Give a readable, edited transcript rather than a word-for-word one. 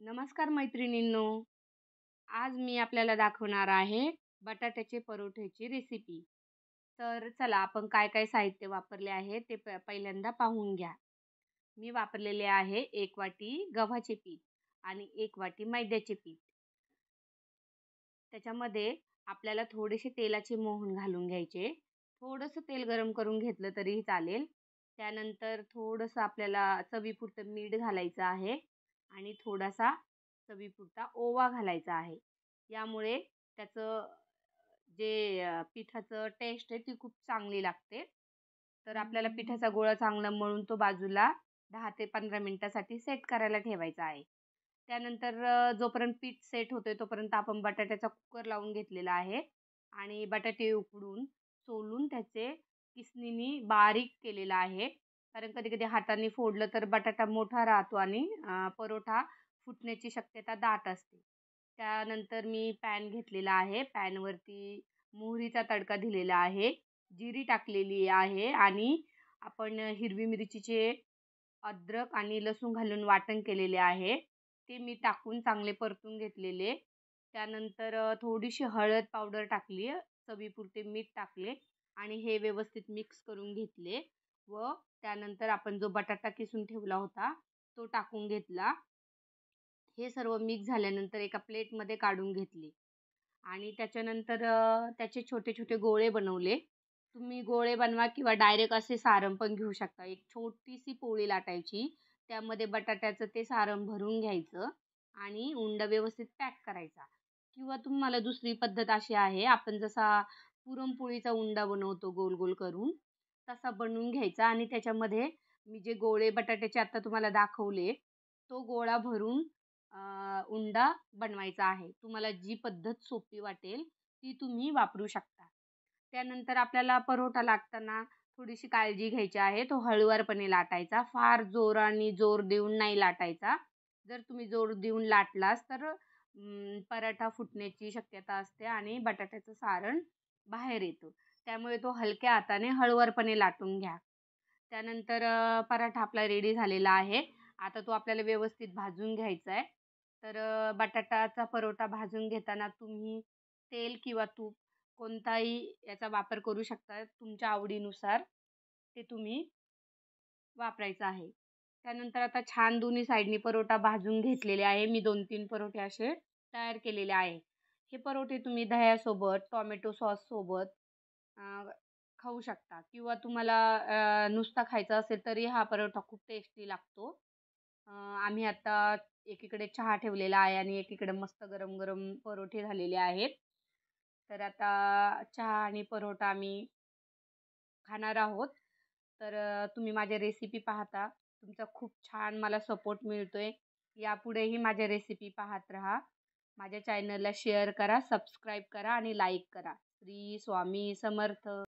नमस्कार मैत्रिणींनो. आज मी आपल्याला दाखवणार आहे बटाट्याचे परोठ्याची रेसिपी. तर चला आपण काय काय साहित्य वापरले आहे ते पहिल्यांदा पाहून घ्या. मी वापरलेले आहे 1 वाटी गव्हाचे पीठ आणि 1 वाटी मैद्याचे पीठ. त्याच्यामध्ये आपल्याला थोडेसे तेलाचे मोहन घालून घ्यायचे. थोडंसं तेल गरम करून घेतलं तरीही चालेल. त्यानंतर थोडंसं आपल्याला चवीपुरतं मीठ घालायचं आहे आणि थोडासा चवीपुरता ओवा घालायचा आहे. यामुळे त्याचं जे पिठाचं टेस्ट आहे ती खूप चांगली लागते. तर आपल्याला पिठाचा गोळा चांगला मळून तो बाजूला 10 ते 15 मिनिटासाठी सेट करायला ठेवायचा आहे. त्यानंतर जोपर्यंत पीठ सेट होतंय तोपर्यंत आपण बटाट्याचा कुकर लावून घेतलेला आहे आणि बटाटे उकडून सोलून त्याचे किसणीने बारीक केलेला आहे. कारण कधी-कधी हाताने फोडलं तर बटाटा मोठा राहतो आणि परोठा फुटण्याची शक्यता दाट असते. त्यानंतर मी पॅन घेतलेला आहे. पॅनवरती मोहरीचा तडका दिलेला आहे. जिरी टाकलेली आहे आणि आपण हिरवी मिरचीचे, अद्रक आणि लसूण घालून वाटण केलेले आहे. ते मी टाकून चांगले परतून घेतलेले. त्यानंतर थोडीशी हळद पावडर टाकली, चवीपुरते मीठ टाकले आणि हे व्यवस्थित मिक्स करून घेतले व त्यानंतर आपण जो बटाटा किसून ठेवला होता, तो टाकून घेतला. हे सर्व मिक्स झाल्यानंतर एका प्लेटमध्ये काढून घेतले आणि त्याच्यानंतर त्याचे छोटे-छोटे गोळे बनवले. तुम्ही गोळे बनवा किंवा डायरेक्ट असे सारण पण घेऊ शकता. एक छोटीशी पोळी लाटायची, त्यामध्ये बटाट्याचं ते सारण भरून घ्यायचं आणि उंडा व्यवस्थित पॅक करायचा किंवा तुम्हाला दुसरी पद्धत अशी आहे, आपण जसा पुरणपोळीचा उंडा बनवतो गोल-गोल करून, तसा बनवून घ्यायचा आणि त्याच्यामध्ये मी जे गोळे बटाट्याचे आता तुम्हाला दाखवले, तो गोळा भरून उंडा बनवायचा आहे. तुम्हाला जी पद्धत सोपी वाटेल ती तुम्ही वापरू शकता. त्यानंतर आपल्याला परोठा लाटताना थोडीशी काळजी घ्यायची आहे. तो हळुवारपणे लाटायचा. फार जोराने जोर देऊन नाही लाटायचा. जर तुम्ही जोर देऊन लाटलास तर पराठा फुटण्याची शक्यता असते आणि बटाट्याचं सारण बाहेर येतं. त्यामुळे तो हलक्या हाताने हळुवारपणे लाटून घ्या. त्यानंतर पराठा आपला रेडी झालेला आहे. आता तो आपल्याला व्यवस्थित भाजून घ्यायचा आहे. तर बटाटाचा परोठा भाजून घेताना तुम्ही तेल किंवा तूप कोणताही याचा वापर करू शकता. तुमच्या आवडीनुसार ते तुम्ही वापरायचं आहे. त्यानंतर आता छान दोन्ही साइडनी परोठा भाजून घेतलेले आहे. मी 2-3 परोठे असे तयार केलेले आहे. हे परोठे तुम्ही दह्यासोबत, टोमॅटो सॉससोबत अ, खाऊ शकता किंवा तुम्हाला नुसता खायचा असेल तरी हा परोठा खूप टेस्टी लागतो. आम्ही आता एकीकडे चहा ठेवलेला आहे आणि एकीकडे मस्त गरम-गरम परोठे झालेले आहेत. तर आता चहा आणि परोठा आम्ही खाणार आहोत. तर तुम्ही माझ्या रेसिपी पाहता. तुमचा खूप छान मला सपोर्ट मिळतोय. यापुढेही माझ्या रेसिपी पाहत राहा. माझ्या चॅनलला शेअर करा, सबस्क्राईब करा आणि लाईक करा. श्री स्वामी समर्थ.